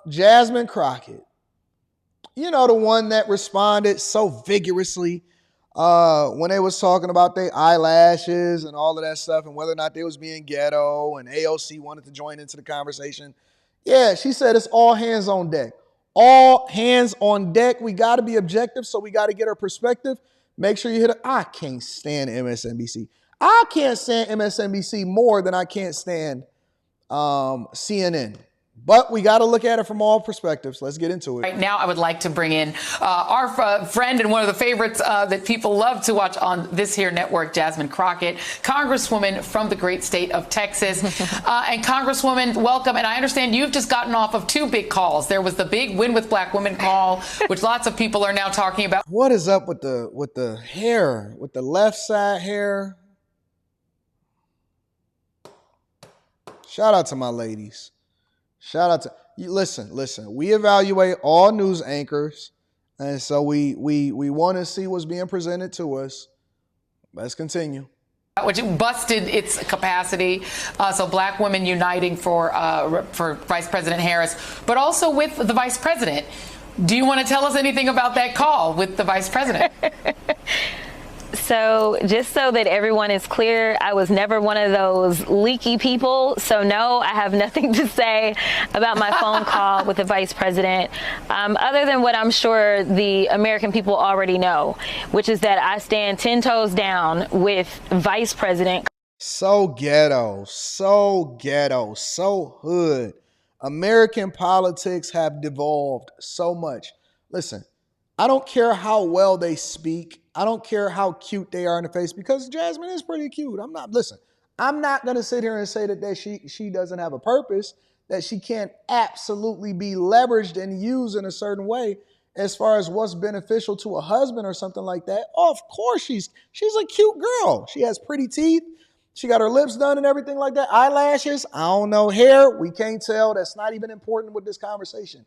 Jasmine Crockett, you know, the one that responded so vigorously when they was talking about their eyelashes and all of that stuff and whether or not they was being ghetto, and AOC wanted to join into the conversation. Yeah, she said it's all hands on deck. All hands on deck. We got to be objective, so we got to get her perspective. Make sure you hit it. I can't stand MSNBC. I can't stand MSNBC more than I can't stand CNN. But we got to look at it from all perspectives. Let's get into it. Right now, I would like to bring in our friend and one of the favorites that people love to watch on this here network, Jasmine Crockett, Congresswoman from the great state of Texas. And Congresswoman, welcome. And I understand you've just gotten off of two big calls. There was the big Win with Black Women call, which lots of people are now talking about. What is up with the hair, with the left side hair? Shout out to my ladies. Shout out to you. Listen. We evaluate all news anchors, and so we want to see what's being presented to us. Let's continue. Which busted its capacity. So Black women uniting for Vice President Harris, but also with the Vice President. Do you want to tell us anything about that call with the Vice President? So just so that everyone is clear, I was never one of those leaky people. So no, I have nothing to say about my phone call with the vice president, other than what I'm sure the American people already know, which is that I stand 10 toes down with Vice President. So ghetto, so hood. American politics have devolved so much. Listen, I don't care how well they speak. I don't care how cute they are in the face, because Jasmine is pretty cute. I'm not going to sit here and say that she doesn't have a purpose, that she can't absolutely be leveraged and used in a certain way as far as what's beneficial to a husband or something like that. Oh, of course, she's a cute girl. She has pretty teeth. She got her lips done and everything like that. Eyelashes, I don't know, hair, we can't tell. That's not even important with this conversation.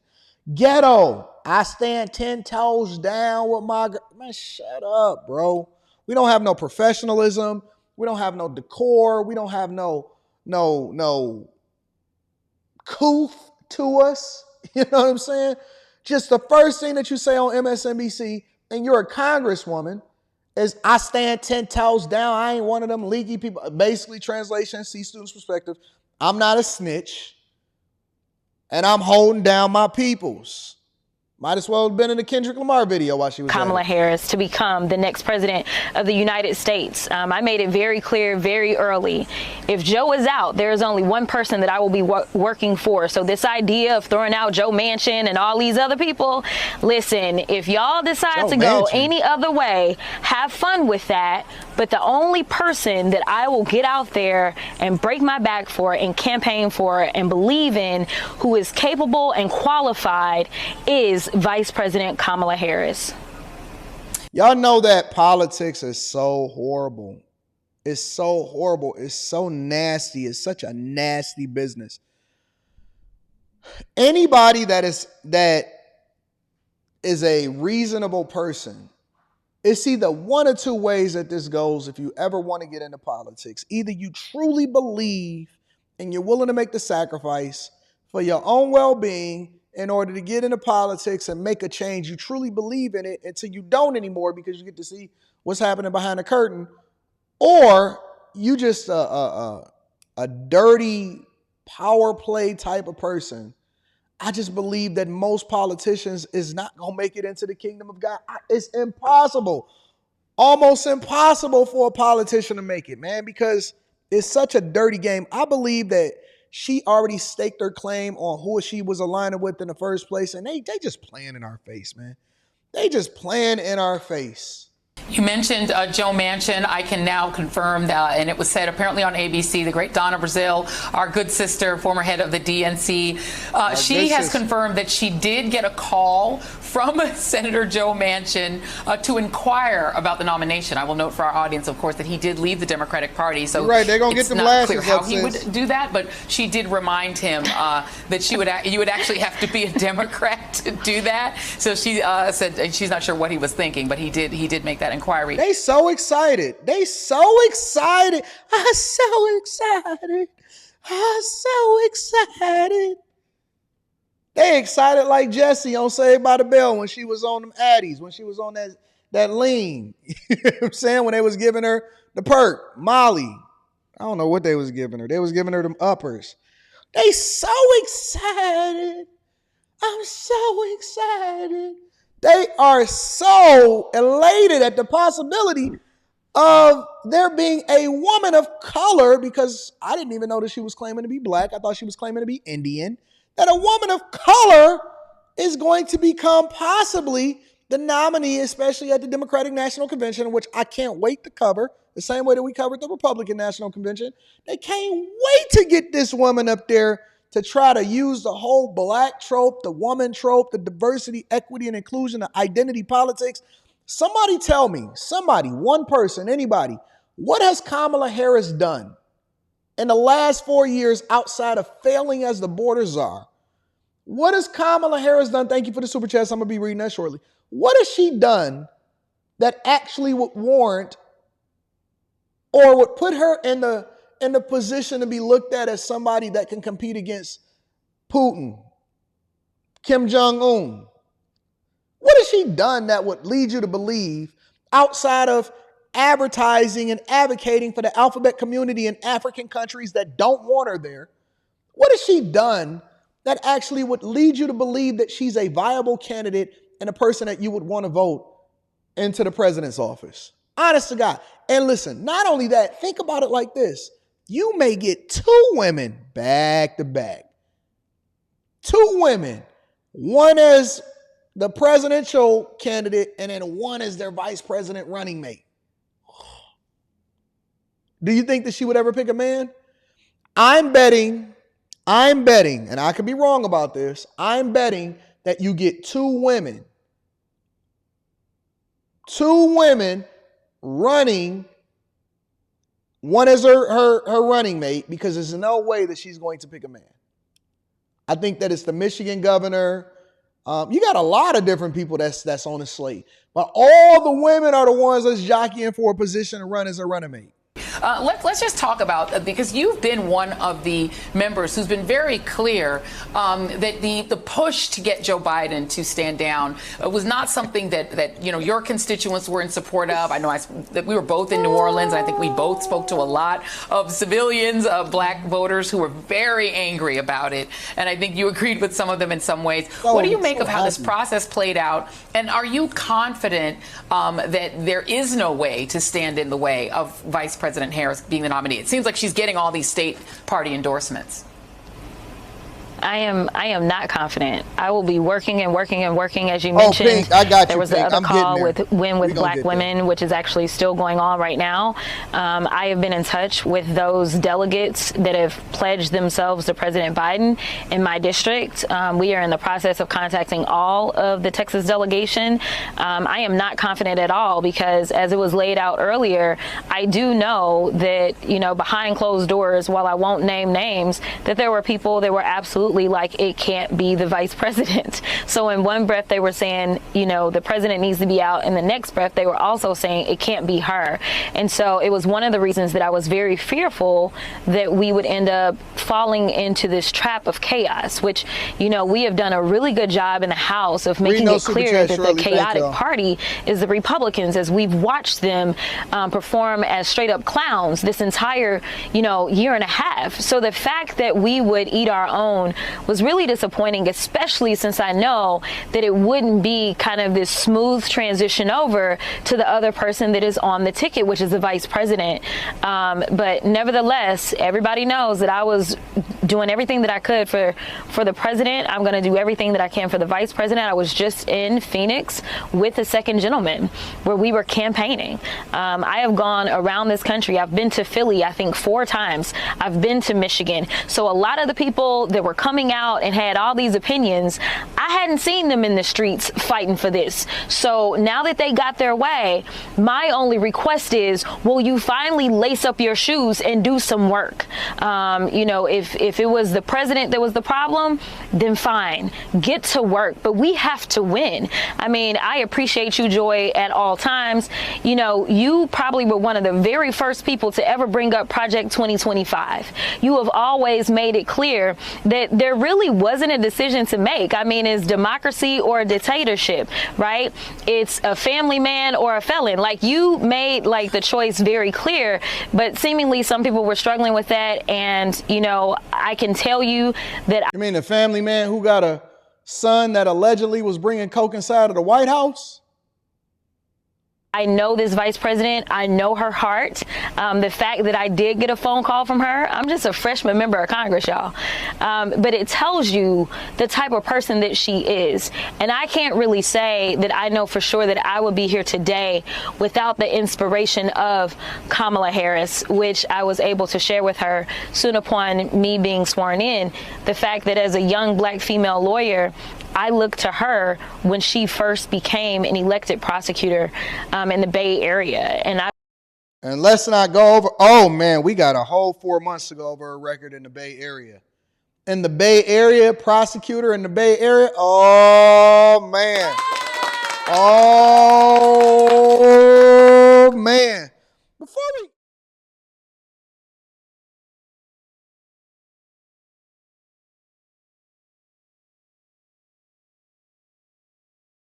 Ghetto, I stand 10 toes down with my girl. Man, shut up, bro. We don't have no professionalism. We don't have no decor. We don't have no couth to us. You know what I'm saying? Just the first thing that you say on MSNBC, and you're a congresswoman, is I stand 10 toes down. I ain't one of them leaky people. Basically, translation, see students' perspective. I'm not a snitch. And I'm holding down my peoples. Might as well have been in the Kendrick Lamar video while she was Kamala Harris to become the next president of the United States. I made it very clear very early. If Joe is out, there is only one person that I will be working for. So this idea of throwing out Joe Manchin and all these other people, listen, if y'all decide to go any other way, have fun with that. But the only person that I will get out there and break my back for and campaign for and believe in, who is capable and qualified, is Vice President Kamala Harris. Y'all know that politics is so horrible. It's so horrible. It's so nasty. It's such a nasty business. Anybody that is a reasonable person, it's either one or two ways that this goes if you ever want to get into politics. Either you truly believe and you're willing to make the sacrifice for your own well-being in order to get into politics and make a change. You truly believe in it until you don't anymore because you get to see what's happening behind the curtain. Or you just a dirty power play type of person. I just believe that most politicians is not going to make it into the kingdom of God. It's impossible, almost impossible for a politician to make it, man, because it's such a dirty game. I believe that she already staked her claim on who she was aligning with in the first place, and they just playing in our face, man. They just playing in our face. You mentioned Joe Manchin. I can now confirm that, and it was said apparently on ABC, the great Donna Brazile, our good sister, former head of the DNC, she has confirmed that she did get a call from Senator Joe Manchin to inquire about the nomination. I will note for our audience, of course, that he did leave the Democratic Party, so you're right, they're gonna get them not clear lashes how he would do that, but she did remind him that you would actually have to be a Democrat to do that. So she said she's not sure what he was thinking, but he did make that inquiry. They so excited. I'm so excited. They excited like Jesse on Saved by the Bell when she was on them Addies, when she was on that lean. You know what I'm saying? When they was giving her the perk, Molly. I don't know what they was giving her. They was giving her them uppers. They so excited. I'm so excited. They are so elated at the possibility of there being a woman of color, because I didn't even know that she was claiming to be black. I thought she was claiming to be Indian. That a woman of color is going to become possibly the nominee, especially at the Democratic National Convention, which I can't wait to cover, the same way that we covered the Republican National Convention. They can't wait to get this woman up there to try to use the whole black trope, the woman trope, the diversity, equity, and inclusion, the identity politics. Somebody tell me, somebody, one person, anybody, what has Kamala Harris done in the last 4 years outside of failing as the border czar? What has Kamala Harris done? Thank you for the super chats. I'm going to be reading that shortly. What has she done that actually would warrant or would put her in the position to be looked at as somebody that can compete against Putin, Kim Jong-un? What has she done that would lead you to believe, outside of advertising and advocating for the alphabet community in African countries that don't want her there, what has she done that actually would lead you to believe that she's a viable candidate and a person that you would want to vote into the president's office? Honest to God. And listen, not only that, think about it like this. You may get two women back to back. Two women. One as the presidential candidate and then one as their vice president running mate. Do you think that she would ever pick a man? I'm betting, and I could be wrong about this, I'm betting that you get two women running, one as her running mate, because there's no way that she's going to pick a man. I think that it's the Michigan governor. You got a lot of different people that's on the slate, but all the women are the ones that's jockeying for a position to run as a running mate. Let's just talk about, because you've been one of the members who's been very clear that the push to get Joe Biden to stand down was not something that your constituents were in support of. I know that we were both in New Orleans. And I think we both spoke to a lot of civilians, black voters who were very angry about it. And I think you agreed with some of them in some ways. What do you make of how this process played out? And are you confident that there is no way to stand in the way of Vice President Harris being the nominee? It seems like she's getting all these state party endorsements. I am not confident. I will be working and working and working, as you mentioned. Pink, I got you, there was Pink. the other call with Win with Black Women, which is actually still going on right now. I have been in touch with those delegates that have pledged themselves to President Biden in my district. We are in the process of contacting all of the Texas delegation. I am not confident at all because, as it was laid out earlier, I do know that, behind closed doors, while I won't name names, that there were people that were absolutely like, it can't be the vice president. So in one breath they were saying, the president needs to be out. In the next breath they were also saying it can't be her. And so it was one of the reasons that I was very fearful that we would end up falling into this trap of chaos, which, we have done a really good job in the House of making it clear that the chaotic party is the Republicans, as we've watched them perform as straight up clowns this entire, year and a half. So the fact that we would eat our own was really disappointing, especially since I know that it wouldn't be kind of this smooth transition over to the other person that is on the ticket, which is the vice president. But nevertheless, everybody knows that I was doing everything that I could for the president. I'm going to do everything that I can for the vice president. I was just in Phoenix with the second gentleman where we were campaigning. I have gone around this country. I've been to Philly, I think 4 times. I've been to Michigan. So a lot of the people that were coming out and had all these opinions, I I hadn't seen them in the streets fighting for this. So now that they got their way, my only request is, will you finally lace up your shoes and do some work? You know, if it was the president that was the problem, then fine, get to work. But we have to win. I mean, I appreciate you, Joy, at all times. You know, you probably were one of the very first people to ever bring up Project 2025. You have always made it clear that there really wasn't a decision to make. I mean, it's democracy or a dictatorship, right? It's a family man or a felon. Like, you made like the choice very clear, but seemingly some people were struggling with that. And, you know, I can tell you that. You mean the family man who got a son that allegedly was bringing coke inside of the White House? I know this vice president. I know her heart. The fact that I did get a phone call from her, I'm just a freshman member of Congress, y'all. But it tells you the type of person that she is. And I can't really say that I know for sure that I would be here today without the inspiration of Kamala Harris, which I was able to share with her soon upon me being sworn in. The fact that as a young black female lawyer, I looked to her when she first became an elected prosecutor in the Bay Area. And let's not go over, oh man, we got a whole 4 months to go over her record in the Bay Area. In the Bay Area, prosecutor in the Bay Area, oh man. Oh